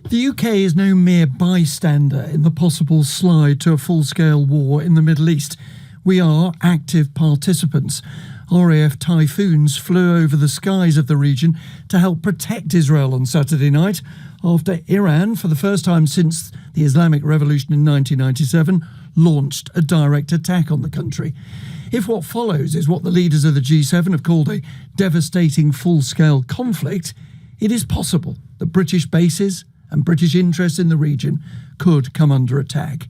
The UK is no mere bystander in the possible slide to a full-scale war in the Middle East. We are active participants. RAF Typhoons flew over the skies of the region to help protect Israel on Saturday night after Iran, for the first time since the Islamic Revolution in 1997, launched a direct attack on the country. If what follows is what the leaders of the G7 have called a devastating full-scale conflict, it is possible that British bases and British interests in the region could come under attack.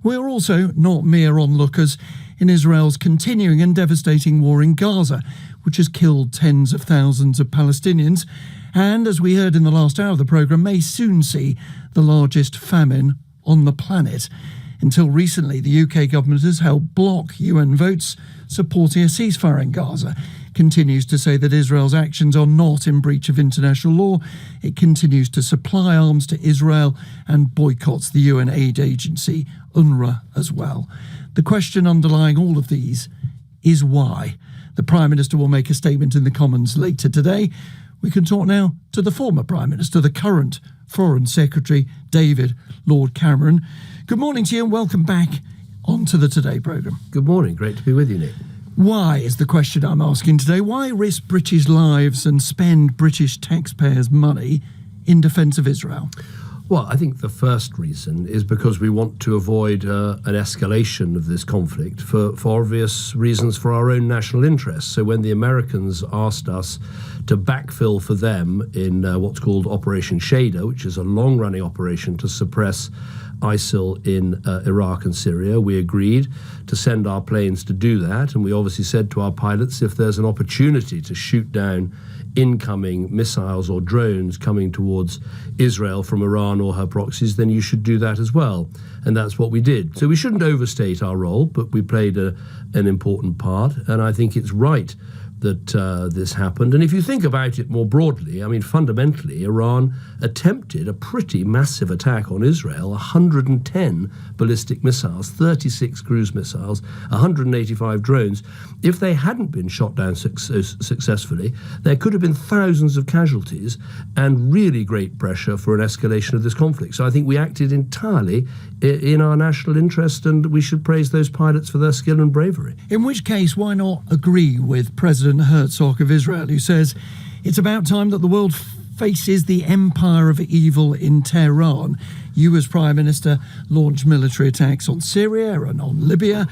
We're also not mere onlookers in Israel's continuing and devastating war in Gaza, which has killed tens of thousands of Palestinians, and, as we heard in the last hour of the programme, may soon see the largest famine on the planet. Until recently, the UK government has helped block UN votes supporting a ceasefire in Gaza. Continues to say that Israel's actions are not in breach of international law. It continues to supply arms to Israel and boycotts the UN aid agency, UNRWA, as well. The question underlying all of these is why. The Prime Minister will make a statement in the Commons later today. We can talk now to the former Prime Minister, the current Foreign Secretary, David Lord Cameron. Good morning to you and welcome back onto the Today programme. Good morning. Great to be with you, Nick. Why is the question I'm asking today. Why risk British lives and spend British taxpayers' money in defence of Israel? Well, I think the first reason is because we want to avoid an escalation of this conflict for obvious reasons for our own national interests. So when the Americans asked us to backfill for them in what's called Operation Shader, which is a long-running operation to suppress ISIL in Iraq and Syria, we agreed to send our planes to do that. And we obviously said to our pilots, if there's an opportunity to shoot down incoming missiles or drones coming towards Israel from Iran or her proxies, then you should do that as well. And that's what we did. So we shouldn't overstate our role, but we played an important part. And I think it's right that this happened. And if you think about it more broadly, I mean, fundamentally, Iran attempted a pretty massive attack on Israel, 110 ballistic missiles, 36 cruise missiles, 185 drones. If they hadn't been shot down successfully, there could have been thousands of casualties and really great pressure for an escalation of this conflict. So I think we acted entirely in our national interest, and we should praise those pilots for their skill and bravery. In which case, why not agree with President Herzog of Israel, who says it's about time that the world faces the empire of evil in Tehran? You, as Prime Minister, launched military attacks on Syria and on Libya.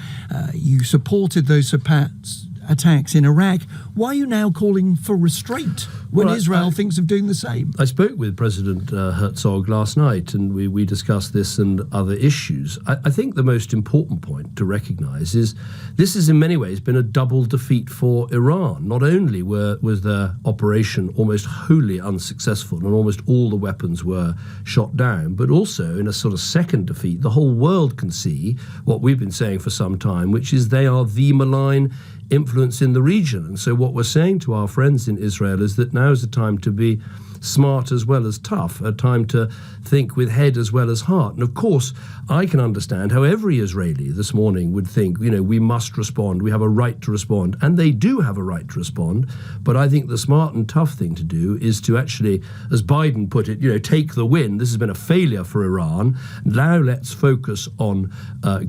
You supported those attacks in Iraq. Why are you now calling for restraint when Israel thinks of doing the same? I spoke with President Herzog last night, and we discussed this and other issues. I think the most important point to recognise is this has in many ways been a double defeat for Iran. Not only was their operation almost wholly unsuccessful and almost all the weapons were shot down, but also in a sort of second defeat, the whole world can see what we've been saying for some time, which is they are the malign influence in the region. And so what we're saying to our friends in Israel is that now is a time to be smart as well as tough, a time to think with head as well as heart. And of course, I can understand how every Israeli this morning would think, we must respond, we have a right to respond, and they do have a right to respond. But I think the smart and tough thing to do is to actually, as Biden put it, take the win. This has been a failure for Iran. Now let's focus on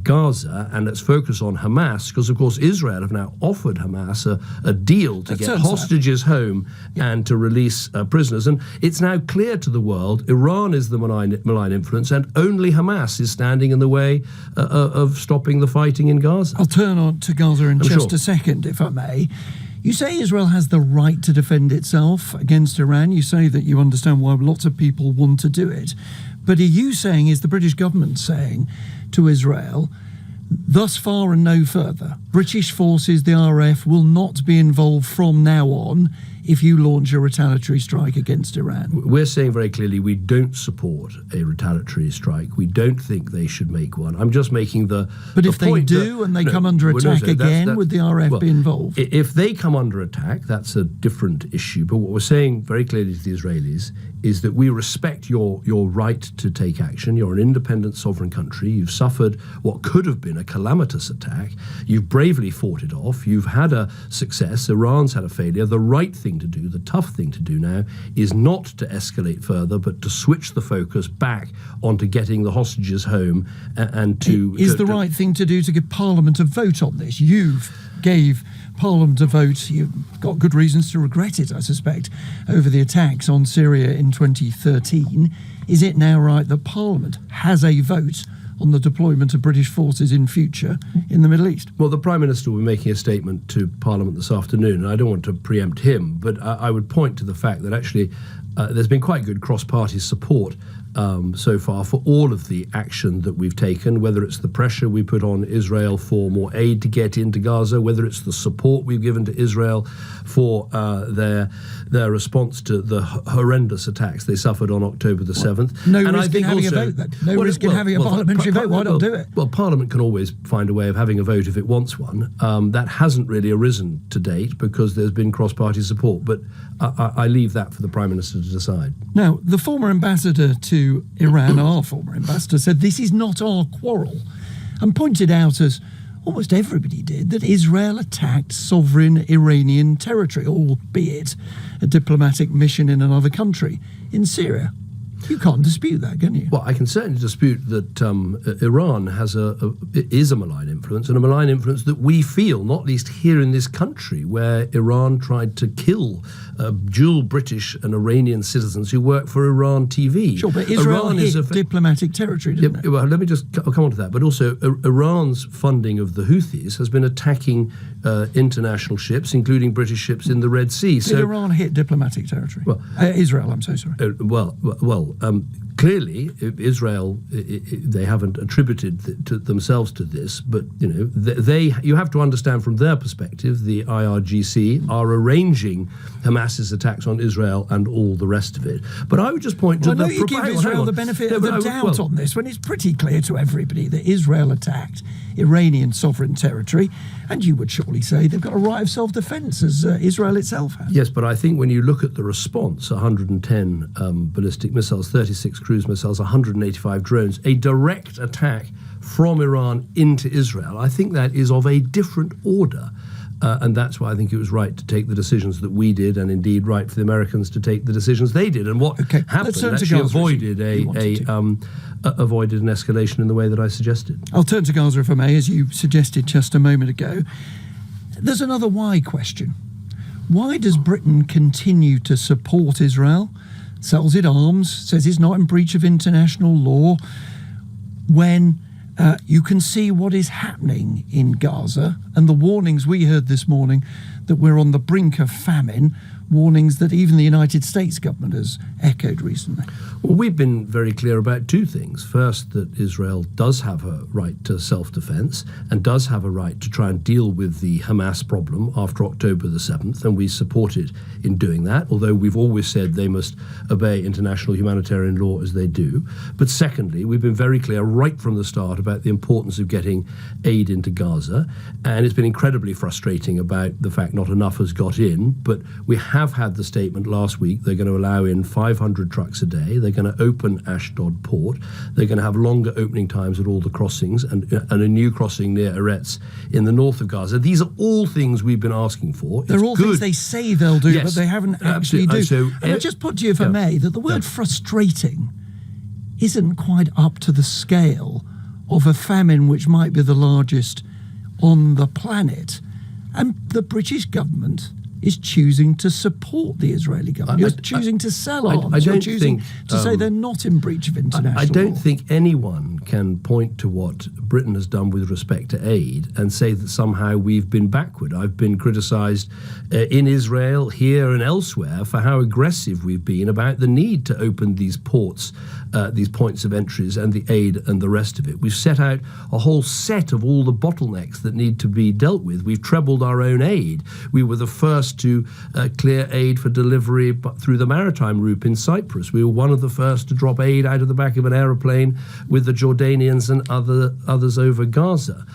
Gaza, and let's focus on Hamas, because of course Israel have now offered Hamas a deal to get hostages home and to release prisoners. And it's now clear to the world Iran is the malign influence, and only Hamas is standing in the way of stopping the fighting in Gaza. I'll turn on to Gaza in just a second, if I may. You say Israel has the right to defend itself against Iran. You say that you understand why lots of people want to do it. But are you saying, is the British government saying to Israel, thus far and no further, British forces, the RAF, will not be involved from now on if you launch a retaliatory strike against Iran? We're saying very clearly we don't support a retaliatory strike. We don't think they should make one. I'm just making the But if they do and they come under attack again, would the RAF be involved? If they come under attack, that's a different issue. But what we're saying very clearly to the Israelis is that we respect your right to take action. You're an independent sovereign country. You've suffered what could have been a calamitous attack. You've bravely fought it off. You've had a success. Iran's had a failure. The right thing to do, the tough thing to do now, is not to escalate further, but to switch the focus back onto getting the hostages home and to... Is the right thing to do to give Parliament a vote on this? You've gave Parliament a vote. You've got good reasons to regret it, I suspect, over the attacks on Syria in 2013. Is it now right that Parliament has a vote on the deployment of British forces in future in the Middle East? Well, the Prime Minister will be making a statement to Parliament this afternoon, and I don't want to preempt him, but I would point to the fact that actually there's been quite good cross-party support so far for all of the action that we've taken, whether it's the pressure we put on Israel for more aid to get into Gaza, whether it's the support we've given to Israel for their response to the horrendous attacks they suffered on October the 7th. No risk in having a vote then? No risk in having a parliamentary vote? Why not do it? Well, Parliament can always find a way of having a vote if it wants one. That hasn't really arisen to date because there's been cross-party support, but I leave that for the Prime Minister to decide. Now, the former ambassador to Iran, our former ambassador, said this is not our quarrel and pointed out, as almost everybody did, that Israel attacked sovereign Iranian territory, albeit a diplomatic mission in another country, in Syria. You can't dispute that, can you? Well, I can certainly dispute that Iran is a malign influence, and a malign influence that we feel, not least here in this country, where Iran tried to kill dual British and Iranian citizens who work for Iran TV. Sure, but Israel hit diplomatic territory, didn't it? Well, let me I'll come on to that. But also, Iran's funding of the Houthis has been attacking international ships, including British ships in the Red Sea. Did Iran hit diplomatic territory? Well, Israel, I'm so sorry. Clearly, Israel, they haven't attributed themselves to this, but you have to understand from their perspective, the IRGC are arranging Hamas's attacks on Israel and all the rest of it. But I would just point to you give Israel the benefit of the doubt on this, when it's pretty clear to everybody that Israel attacked Iranian sovereign territory, and you would surely say they've got a right of self-defense, as Israel itself has. Yes, but I think when you look at the response, 110 ballistic missiles, 36 cruise missiles, 185 drones, a direct attack from Iran into Israel, I think that is of a different order. And that's why I think it was right to take the decisions that we did, and indeed right for the Americans to take the decisions they did. And what happened actually avoided avoided an escalation in the way that I suggested. I'll turn to Gaza, if I may, as you suggested just a moment ago. There's another why question. Why does Britain continue to support Israel, sells it arms, says it's not in breach of international law, when you can see what is happening in Gaza and the warnings we heard this morning that we're on the brink of famine, warnings that even the United States government has echoed recently? Well, we've been very clear about two things. First, that Israel does have a right to self-defense and does have a right to try and deal with the Hamas problem after October the 7th, and we support it in doing that, although we've always said they must obey international humanitarian law as they do. But secondly, we've been very clear right from the start about the importance of getting aid into Gaza, and it's been incredibly frustrating about the fact not enough has got in, but we have had the statement last week they're going to allow in 500 trucks a day. They're going to open Ashdod port. They're going to have longer opening times at all the crossings and a new crossing near Eretz in the north of Gaza. These are all things we've been asking for. They're all things they say they'll do, but they haven't actually do. And I just put to you, if I may, that the word frustrating isn't quite up to the scale of a famine which might be the largest on the planet. And the British government is choosing to support the Israeli government. You're choosing to sell arms. You're choosing to say they're not in breach of international law. I don't think anyone can point to what Britain has done with respect to aid and say that somehow we've been backward. I've been criticised in Israel, here and elsewhere, for how aggressive we've been about the need to open these ports, these points of entries and the aid and the rest of it. We've set out a whole set of all the bottlenecks that need to be dealt with. We've trebled our own aid. We were the first first to clear aid for delivery through the maritime route in Cyprus. We were one of the first to drop aid out of the back of an aeroplane with the Jordanians and others over Gaza.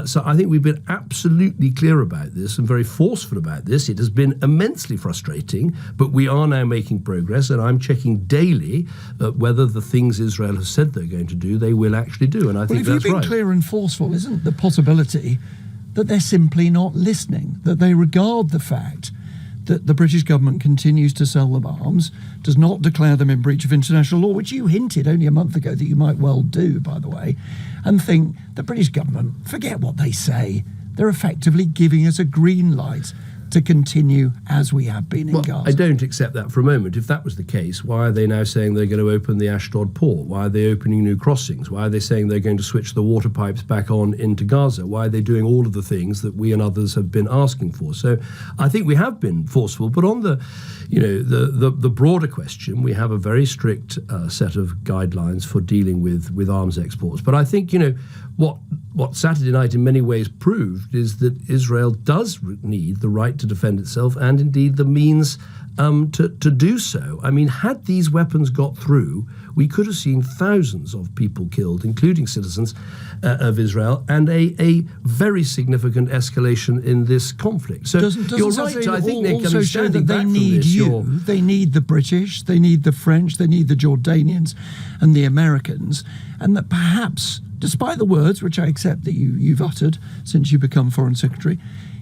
So I think we've been absolutely clear about this and very forceful about this. It has been immensely frustrating, but we are now making progress, and I'm checking daily whether the things Israel has said they're going to do, they will actually do. And I think that's right. If you've been clear and forceful, isn't the possibility that they're simply not listening, that they regard the fact that the British government continues to sell them arms, does not declare them in breach of international law, which you hinted only a month ago that you might well do, by the way, and think the British government, forget what they say, they're effectively giving us a green light to continue as we have been in Gaza. I don't accept that for a moment. If that was the case, why are they now saying they're going to open the Ashdod port? Why are they opening new crossings? Why are they saying they're going to switch the water pipes back on into Gaza? Why are they doing all of the things that we and others have been asking for? So I think we have been forceful, but on the broader question, we have a very strict set of guidelines for dealing with arms exports. But I think, what Saturday night in many ways proved is that Israel does need the right to defend itself and indeed the means to do so. I mean, had these weapons got through, we could have seen thousands of people killed, including citizens of Israel, and a very significant escalation in this conflict. So you're right. I think they're also show that they back need from this, they need the British, they need the French, they need the Jordanians and the Americans, and that perhaps, despite the words which I accept that you've uttered since you become Foreign Secretary,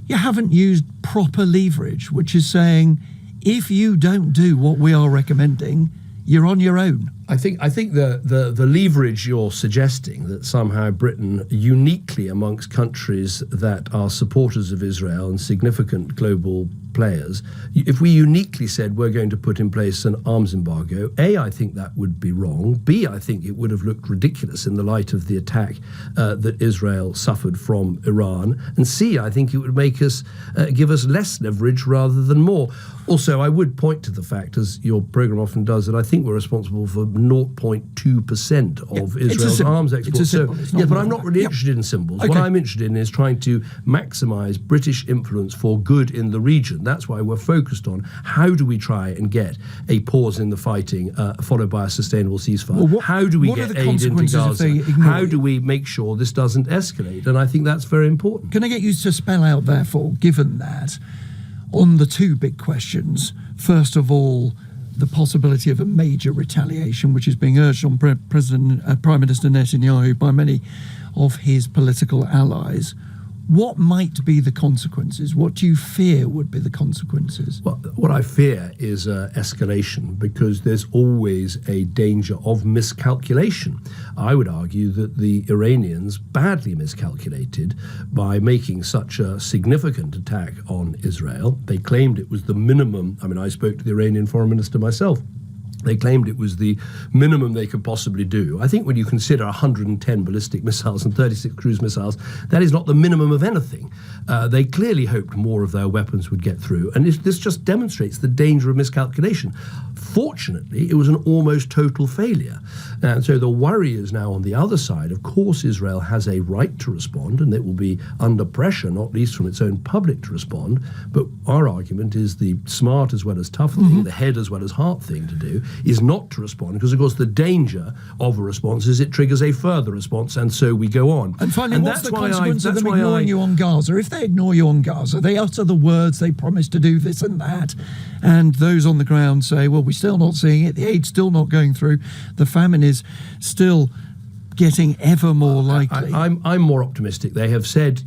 you haven't used proper leverage, which is saying, if you don't do what we are recommending, you're on your own. I think the leverage you're suggesting, that somehow Britain, uniquely amongst countries that are supporters of Israel and significant global players, if we uniquely said we're going to put in place an arms embargo, A, I think that would be wrong. B, I think it would have looked ridiculous in the light of the attack that Israel suffered from Iran. And C, I think it would make us give us less leverage rather than more. Also, I would point to the fact, as your programme often does, that I think we're responsible for 0.2% of Israel's arms exports. But I'm not really interested in symbols. Okay. What I'm interested in is trying to maximise British influence for good in the region. That's why we're focused on how do we try and get a pause in the fighting followed by a sustainable ceasefire. Well, how do we get aid into Gaza? How do we make sure this doesn't escalate? And I think that's very important. Can I get you to spell out, therefore, given that, on the two big questions, first of all, the possibility of a major retaliation, which is being urged on Prime Minister Netanyahu by many of his political allies. What might be the consequences? What do you fear would be the consequences? Well, what I fear is escalation, because there's always a danger of miscalculation. I would argue that the Iranians badly miscalculated by making such a significant attack on Israel. They claimed it was the minimum. I mean, I spoke to the Iranian foreign minister myself. They claimed it was the minimum they could possibly do. I think when you consider 110 ballistic missiles and 36 cruise missiles, that is not the minimum of anything. They clearly hoped more of their weapons would get through. And this just demonstrates the danger of miscalculation. Fortunately, it was an almost total failure. And so the worry is now on the other side. Of course, Israel has a right to respond, and it will be under pressure, not least from its own public, to respond. But our argument is the smart as well as tough thing, the head as well as heart thing to do, is not to respond, because, of course, the danger of a response is it triggers a further response, and so we go on. And finally, what's the consequence of them ignoring you on Gaza? If they ignore you on Gaza, they utter the words, they promise to do this and that, and those on the ground say, well, we're still not seeing it, the aid's still not going through, the famine is still getting ever more likely. I'm more optimistic. They have said,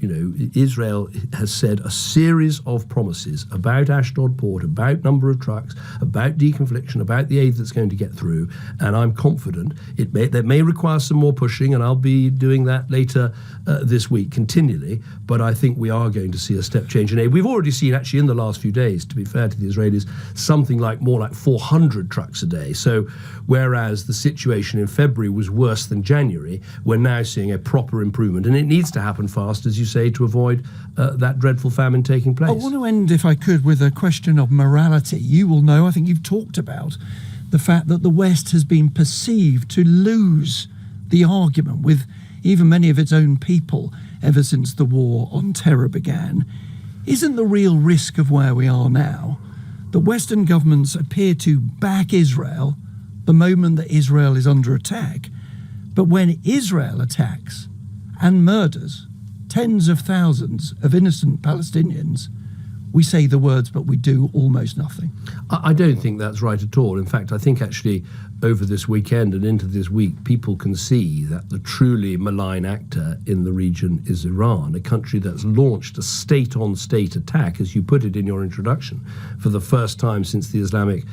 Israel has said a series of promises about Ashdod port, about number of trucks, about deconfliction, about the aid that's going to get through, and I'm confident that may require some more pushing, and I'll be doing that later this week continually, but I think we are going to see a step change in aid. We've already seen, actually, in the last few days, to be fair to the Israelis, something more like 400 trucks a day. So whereas the situation in February was worse than January, we're now seeing a proper improvement, and it needs to happen fast, as you say, to avoid that dreadful famine taking place. I want to end, if I could, with a question of morality. You will know, I think you've talked about the fact that the West has been perceived to lose the argument with even many of its own people ever since the war on terror began. Isn't the real risk of where we are now that Western governments appear to back Israel the moment that Israel is under attack, but when Israel attacks and murders tens of thousands of innocent Palestinians, we say the words, but we do almost nothing? I don't think that's right at all. In fact, I think actually over this weekend and into this week, people can see that the truly malign actor in the region is Iran, a country that's launched a state-on-state attack, as you put it in your introduction, for the first time since the Islamic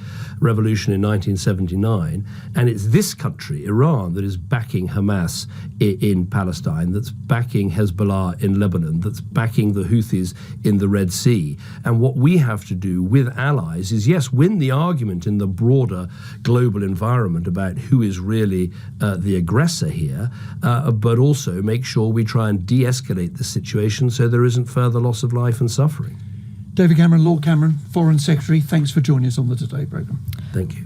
Revolution in 1979. And it's this country, Iran, that is backing Hamas in Palestine, that's backing Hezbollah in Lebanon, that's backing the Houthis in the Red Sea. And what we have to do with allies is, yes, win the argument in the broader global environment about who is really the aggressor here, but also make sure we try and de-escalate the situation so there isn't further loss of life and suffering. David Cameron, Lord Cameron, Foreign Secretary, thanks for joining us on the Today programme. Thank you.